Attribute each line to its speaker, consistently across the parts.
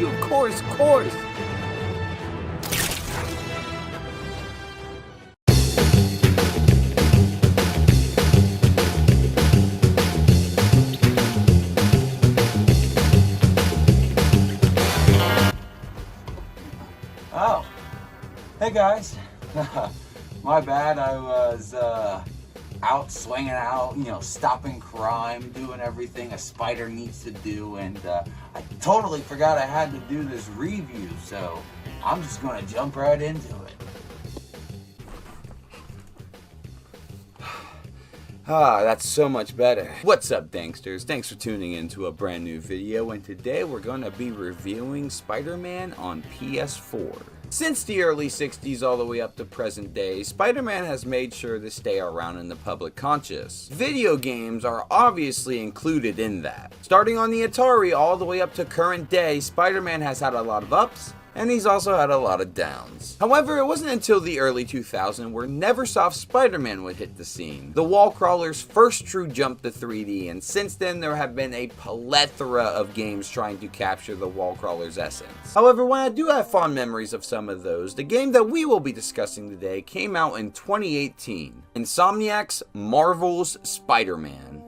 Speaker 1: you, of course, of course.
Speaker 2: Oh, hey guys. My bad, I was out swinging out, stopping crime, doing everything a spider needs to do, and I totally forgot I had to do this review, so I'm just gonna jump right into it. That's so much better. What's up, Danksters? Thanks for tuning in to a brand new video, and today we're gonna be reviewing Spider-Man on PS4. Since the early 60s all the way up to present day, Spider-Man has made sure to stay around in the public conscious. Video games are obviously included in that. Starting on the Atari all the way up to current day, Spider-Man has had a lot of ups, and he's also had a lot of downs. However, it wasn't until the early 2000s where Neversoft Spider-Man would hit the scene, the wall crawler's first true jump to 3D, and since then there have been a plethora of games trying to capture the wall crawler's essence. However, while I do have fond memories of some of those, the game that we will be discussing today came out in 2018. Insomniac's Marvel's Spider-Man.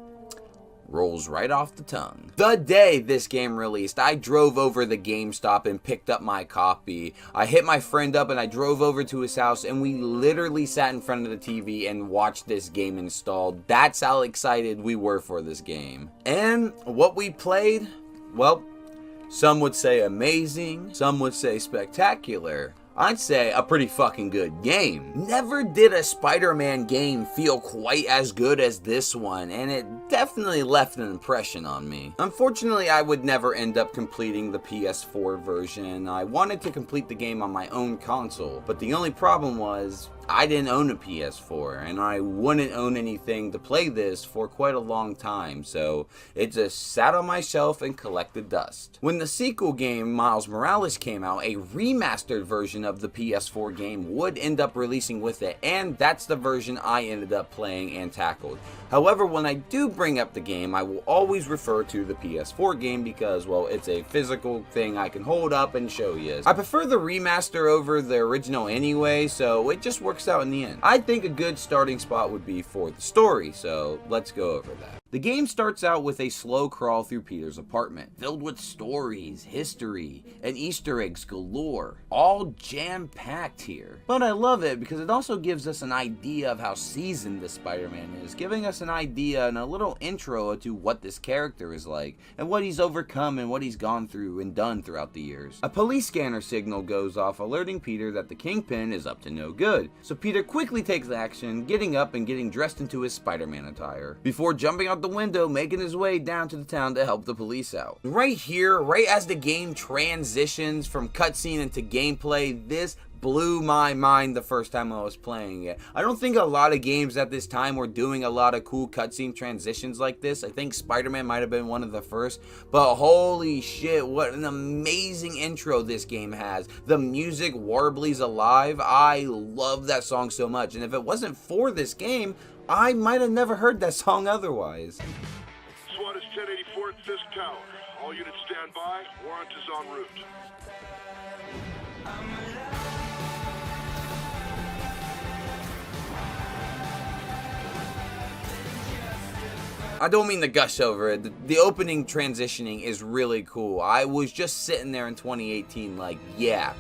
Speaker 2: Rolls right off the tongue. The day this game released, I drove over the GameStop and picked up my copy. I hit my friend up and I drove over to his house, and we literally sat in front of the TV and watched this game installed. That's how excited we were for this game. And what we played, well, some would say amazing, some would say spectacular. I'd say a pretty fucking good game. Never did a Spider-Man game feel quite as good as this one, and it definitely left an impression on me. Unfortunately, I would never end up completing the PS4 version. I wanted to complete the game on my own console, but the only problem was I didn't own a PS4, and I wouldn't own anything to play this for quite a long time, so it just sat on my shelf and collected dust. When the sequel game, Miles Morales, came out, a remastered version of the PS4 game would end up releasing with it, and that's the version I ended up playing and tackled. However, when I do bring up the game, I will always refer to the PS4 game because, well, it's a physical thing I can hold up and show you. I prefer the remaster over the original anyway, so it just works out in the end. I think a good starting spot would be for the story, so let's go over that. The game starts out with a slow crawl through Peter's apartment, filled with stories, history, and Easter eggs galore, all jam-packed here. But I love it because it also gives us an idea of how seasoned this Spider-Man is, giving us an idea and a little intro to what this character is like, and what he's overcome and what he's gone through and done throughout the years. A police scanner signal goes off alerting Peter that the Kingpin is up to no good, so Peter quickly takes action, getting up and getting dressed into his Spider-Man attire, before jumping out the window, making his way down to the town to help the police out. Right here, right as the game transitions from cutscene into gameplay, this blew my mind the first time I was playing it. I don't think a lot of games at this time were doing a lot of cool cutscene transitions like this. I think Spider-Man might have been one of the first, but holy shit, what an amazing intro this game has. The music, Warbly's Alive, I love that song so much, and if it wasn't for this game, I might have never heard that song otherwise.
Speaker 3: SWAT is 1084 at Fisk Tower. All units stand by. Warrant is en route.
Speaker 2: I don't mean to gush over it. The opening transitioning is really cool. I was just sitting there in 2018 like, yeah,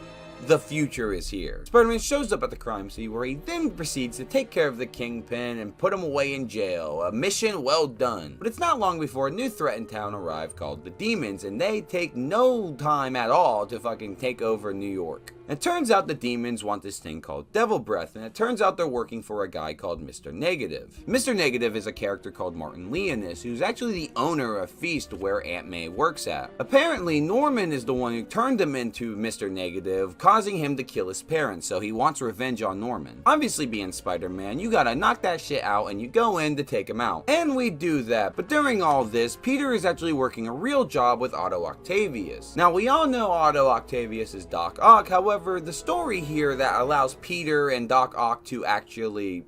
Speaker 2: the future is here. Spider-Man shows up at the crime scene where he then proceeds to take care of the Kingpin and put him away in jail. A mission well done. But it's not long before a new threat in town arrives called the Demons, and they take no time at all to fucking take over New York. It turns out the demons want this thing called Devil Breath, and it turns out they're working for a guy called Mr. Negative. Mr. Negative is a character called Martin Lee in this, who's actually the owner of Feast, where Aunt May works at. Apparently, Norman is the one who turned him into Mr. Negative, causing him to kill his parents, so he wants revenge on Norman. Obviously, being Spider-Man, you gotta knock that shit out, and you go in to take him out. And we do that, but during all this, Peter is actually working a real job with Otto Octavius. Now, we all know Otto Octavius is Doc Ock, however, However, the story here that allows Peter and Doc Ock to actually,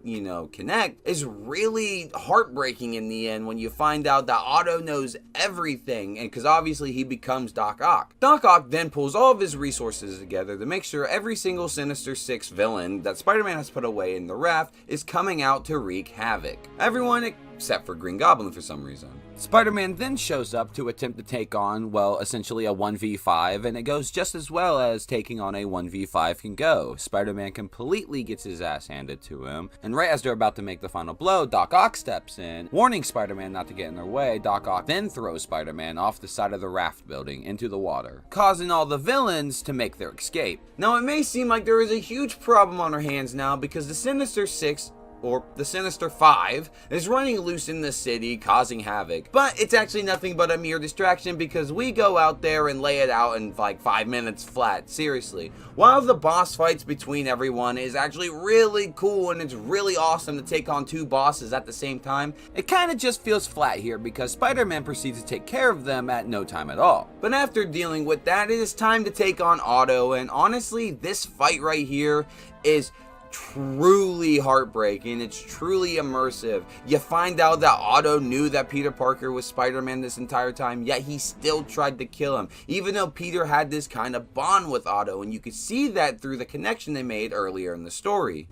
Speaker 2: connect is really heartbreaking in the end when you find out that Otto knows everything, and because obviously he becomes Doc Ock. Doc Ock then pulls all of his resources together to make sure every single Sinister Six villain that Spider-Man has put away in the raft is coming out to wreak havoc. Everyone except for Green Goblin for some reason. Spider-Man then shows up to attempt to take on, well, essentially a 1v5, and it goes just as well as taking on a 1v5 can go. Spider-Man completely gets his ass handed to him, and right as they're about to make the final blow, Doc Ock steps in, warning Spider-Man not to get in their way. Doc Ock then throws Spider-Man off the side of the raft building into the water, causing all the villains to make their escape. Now, it may seem like there is a huge problem on our hands now because the Sinister Six, or the Sinister Five, is running loose in the city, causing havoc. But it's actually nothing but a mere distraction because we go out there and lay it out in like 5 minutes flat, seriously. While the boss fights between everyone is actually really cool and it's really awesome to take on two bosses at the same time, it kind of just feels flat here because Spider-Man proceeds to take care of them at no time at all. But after dealing with that, it is time to take on Otto, and honestly, this fight right here is truly heartbreaking. It's truly immersive. You find out that Otto knew that Peter Parker was Spider-Man this entire time, yet he still tried to kill him, even though Peter had this kind of bond with Otto, and you could see that through the connection they made earlier in the story.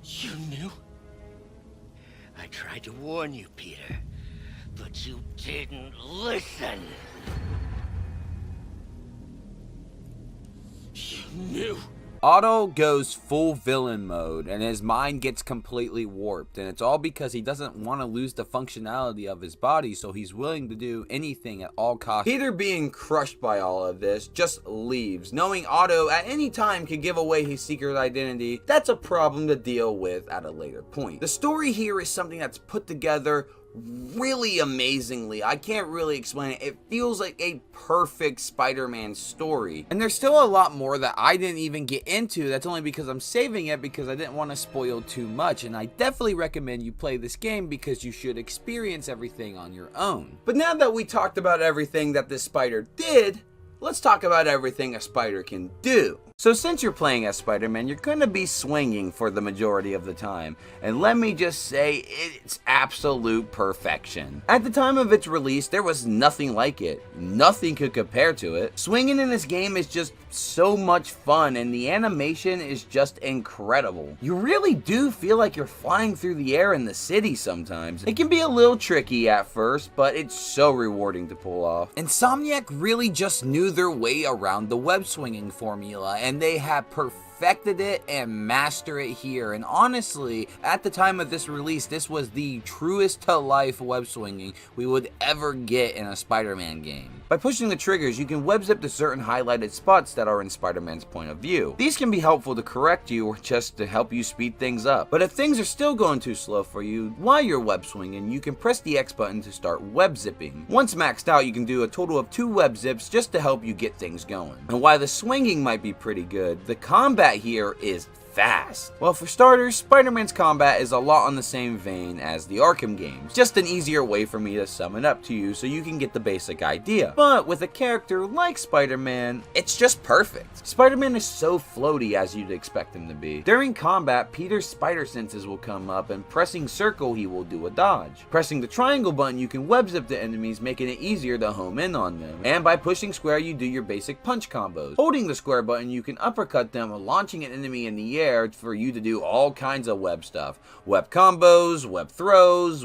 Speaker 1: You knew? I tried to warn you, Peter, but you didn't listen. You knew.
Speaker 2: Otto goes full villain mode and his mind gets completely warped, and it's all because he doesn't want to lose the functionality of his body, so he's willing to do anything at all costs. Peter, being crushed by all of this, just leaves, knowing Otto at any time could give away his secret identity. That's a problem to deal with at a later point. The story here is something that's put together really amazingly. I can't really explain it. It feels like a perfect Spider-Man story. And there's still a lot more that I didn't even get into. That's only because I'm saving it because I didn't want to spoil too much. And I definitely recommend you play this game because you should experience everything on your own. But now that we talked about everything that this spider did, let's talk about everything a spider can do. So since you're playing as Spider-Man, you're going to be swinging for the majority of the time. And let me just say, it's absolute perfection. At the time of its release, there was nothing like it. Nothing could compare to it. Swinging in this game is just so much fun, and the animation is just incredible. You really do feel like you're flying through the air in the city sometimes. It can be a little tricky at first, but it's so rewarding to pull off. Insomniac really just knew their way around the web swinging formula, and they have perfected it and master it here. And honestly, at the time of this release, this was the truest to life web swinging we would ever get in a Spider-Man game. By pushing the triggers, you can web zip to certain highlighted spots that are in Spider-Man's point of view. These can be helpful to correct you or just to help you speed things up. But if things are still going too slow for you while you're web swinging, you can press the X button to start web zipping. Once maxed out, you can do a total of 2 web zips just to help you get things going. And while the swinging might be pretty good, the combat here is fast. Well, for starters, Spider-Man's combat is a lot on the same vein as the Arkham games. Just an easier way for me to sum it up to you so you can get the basic idea. But with a character like Spider-Man, it's just perfect. Spider-Man is so floaty as you'd expect him to be. During combat, Peter's spider senses will come up, and pressing circle, he will do a dodge. Pressing the triangle button, you can web zip to enemies, making it easier to home in on them. And by pushing square, you do your basic punch combos. Holding the square button, you can uppercut them while launching an enemy in the air for you to do all kinds of web stuff. Web combos, web throws,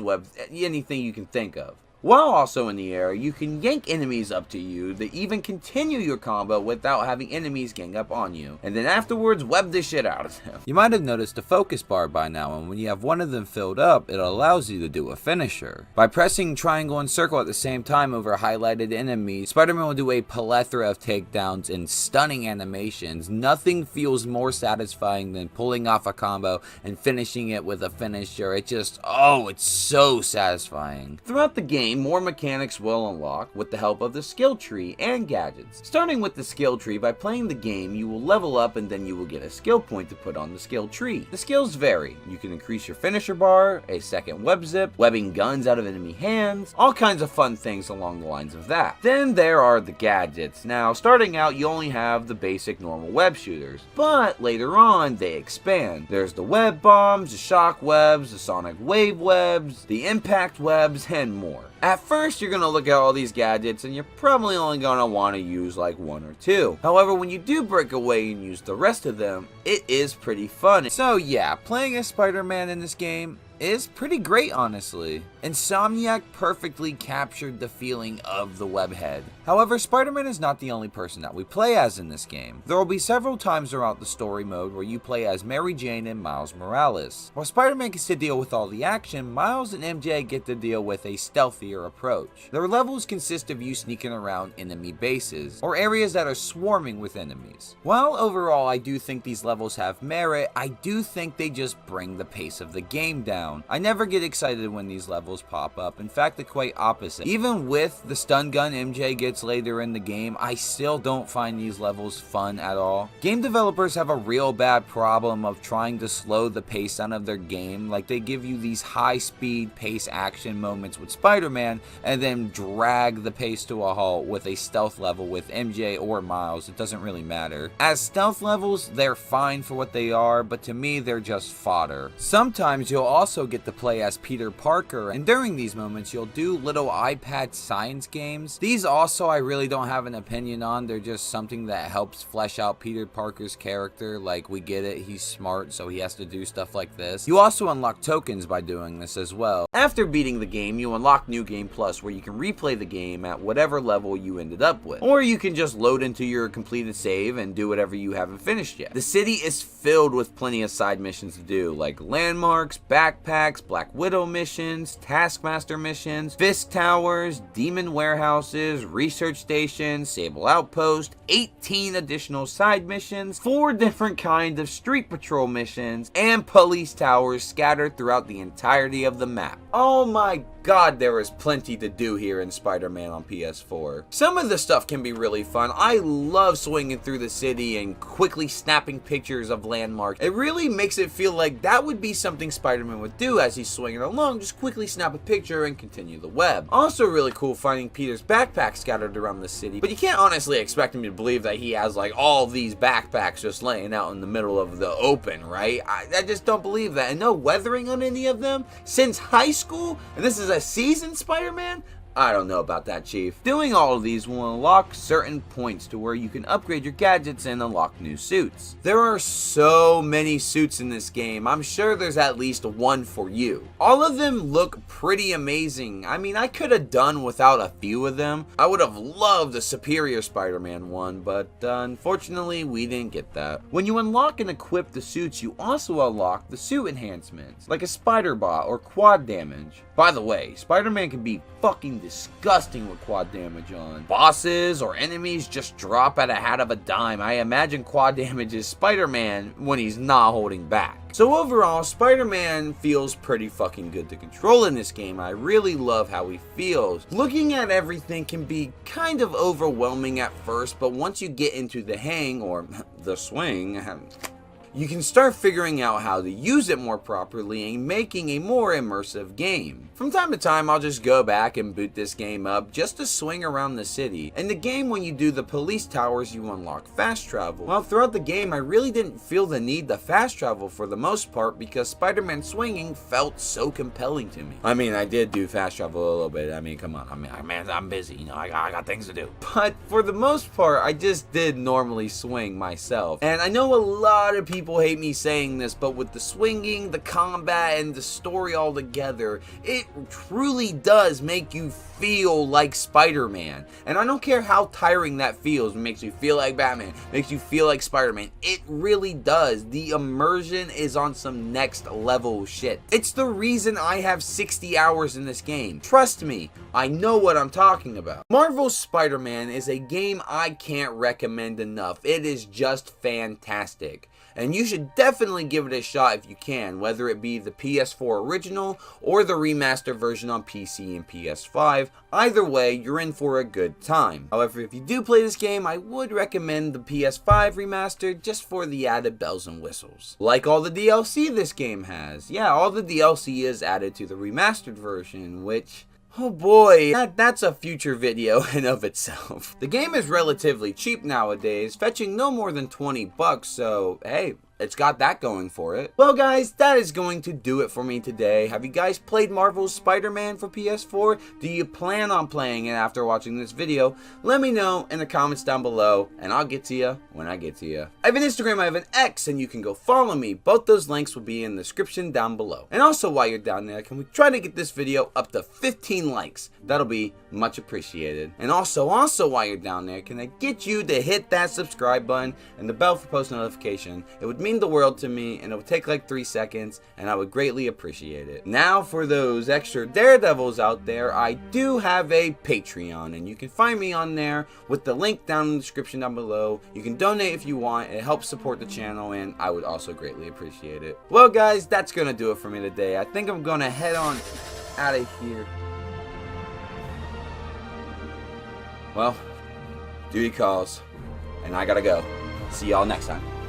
Speaker 2: anything you can think of. While also in the air, you can yank enemies up to you to even continue your combo without having enemies gang up on you. And then afterwards, web the shit out of them. You might have noticed the focus bar by now, and when you have one of them filled up, it allows you to do a finisher. By pressing triangle and circle at the same time over highlighted enemies, Spider-Man will do a plethora of takedowns and stunning animations. Nothing feels more satisfying than pulling off a combo and finishing it with a finisher. It's so satisfying. Throughout the game, game, more mechanics will unlock with the help of the skill tree and gadgets. Starting with the skill tree, by playing the game, you will level up and then you will get a skill point to put on the skill tree. The skills vary. You can increase your finisher bar, a second web zip, webbing guns out of enemy hands, all kinds of fun things along the lines of that. Then there are the gadgets. Now, starting out, you only have the basic normal web shooters, but later on, they expand. There's the web bombs, the shock webs, the sonic wave webs, the impact webs, and more. At first, you're going to look at all these gadgets and you're probably only going to want to use like one or two. However, when you do break away and use the rest of them, it is pretty fun. So yeah, playing as Spider-Man in this game is pretty great, honestly. Insomniac perfectly captured the feeling of the webhead. However, Spider-Man is not the only person that we play as in this game. There will be several times throughout the story mode where you play as Mary Jane and Miles Morales. While Spider-Man gets to deal with all the action, Miles and MJ get to deal with a stealthier approach. Their levels consist of you sneaking around enemy bases, or areas that are swarming with enemies. While overall I do think these levels have merit, I do think they just bring the pace of the game down. I never get excited when these levels pop up. In fact, the quite opposite. Even with the stun gun MJ gets later in the game, I still don't find these levels fun at all. Game developers have a real bad problem of trying to slow the pace down of their game. Like, they give you these high speed pace action moments with Spider-Man and then drag the pace to a halt with a stealth level with MJ or Miles. It doesn't really matter. As stealth levels, they're fine for what they are, but to me, they're just fodder. Sometimes you'll also get to play as Peter Parker, and during these moments you'll do little iPad science games. These also I really don't have an opinion on. They're just something that helps flesh out Peter Parker's character. Like, we get it, he's smart, so he has to do stuff like this. You also unlock tokens by doing this as well. After beating the game, you unlock New Game Plus, where you can replay the game at whatever level you ended up with, or you can just load into your completed save and do whatever you haven't finished yet. The city is filled with plenty of side missions to do, like landmarks, backpacks, Black Widow missions, Taskmaster missions, Fist Towers, Demon Warehouses, Research Stations, Sable Outpost, 18 additional side missions, 4 different kinds of street patrol missions, and police towers scattered throughout the entirety of the map. Oh my god, there is plenty to do here in Spider-Man on PS4. Some of the stuff can be really fun. I love swinging through the city and quickly snapping pictures of landmarks. It really makes it feel like that would be something Spider-Man would do as he's swinging along, just quickly snap a picture and continue the web. Also really cool finding Peter's backpack scattered around the city, but you can't honestly expect me to believe that he has like all these backpacks just laying out in the middle of the open, right? I just don't believe that. And no weathering on any of them since high school, and this is a seasoned Spider-Man? I don't know about that, Chief. Doing all of these will unlock certain points to where you can upgrade your gadgets and unlock new suits. There are so many suits in this game. I'm sure there's at least one for you. All of them look pretty amazing. I mean, I could have done without a few of them. I would have loved a Superior Spider-Man one, but unfortunately, we didn't get that. When you unlock and equip the suits, you also unlock the suit enhancements, like a Spider Bot or Quad Damage. By the way, Spider-Man can be fucking disgusting with quad damage on. Bosses or enemies just drop at a hat of a dime. I imagine quad damage is Spider-Man when he's not holding back. So overall, Spider-Man feels pretty fucking good to control in this game. I really love how he feels. Looking at everything can be kind of overwhelming at first, but once you get into the hang, or the swing, you can start figuring out how to use it more properly and making a more immersive game. From time to time, I'll just go back and boot this game up just to swing around the city. In the game, when you do the police towers, you unlock fast travel. While throughout the game, I really didn't feel the need to fast travel for the most part because Spider-Man swinging felt so compelling to me. I mean, I did do fast travel a little bit. I mean, come on. I'm busy. You know, I got things to do. But for the most part, I just did normally swing myself. And I know a lot of people hate me saying this, but with the swinging, the combat, and the story all together, it truly does make you feel like Spider-Man. And I don't care how tiring that feels. It makes you feel like Batman, makes you feel like Spider-Man. It really does. The immersion is on some next level shit. It's the reason I have 60 hours in this game. Trust me, I know what I'm talking about. Marvel's Spider-Man is a game I can't recommend enough. It is just fantastic. and you should definitely give it a shot if you can, whether it be the PS4 original or the remastered version on PC and PS5. Either way, you're in for a good time. However, if you do play this game, I would recommend the PS5 remastered just for the added bells and whistles. Like all the DLC this game has. Yeah, all the DLC is added to the remastered version, which... oh boy, that's a future video in of itself. The game is relatively cheap nowadays, fetching no more than 20 bucks, so hey, it's got that going for it. Well guys, that is going to do it for me today. Have you guys played Marvel's Spider-Man for PS4? Do you plan on playing it after watching this video? Let me know in the comments down below, and I'll get to you when I get to you. I have an Instagram, I have an X, and you can go follow me. Both those links will be in the description down below. And also while you're down there, can we try to get this video up to 15 likes? That'll be much appreciated. And also while you're down there, can I get you to hit that subscribe button and the bell for post notification? It would mean the world to me, and it would take like 3 seconds, and I would greatly appreciate it. Now for those extra daredevils out there, I do have a Patreon, and you can find me on there with the link down in the description down below. You can donate if you want. It helps support the channel, and I would also greatly appreciate it. Well guys, that's gonna do it for me today. I think I'm gonna head on out of here. Well, duty calls, and I gotta go. See y'all next time.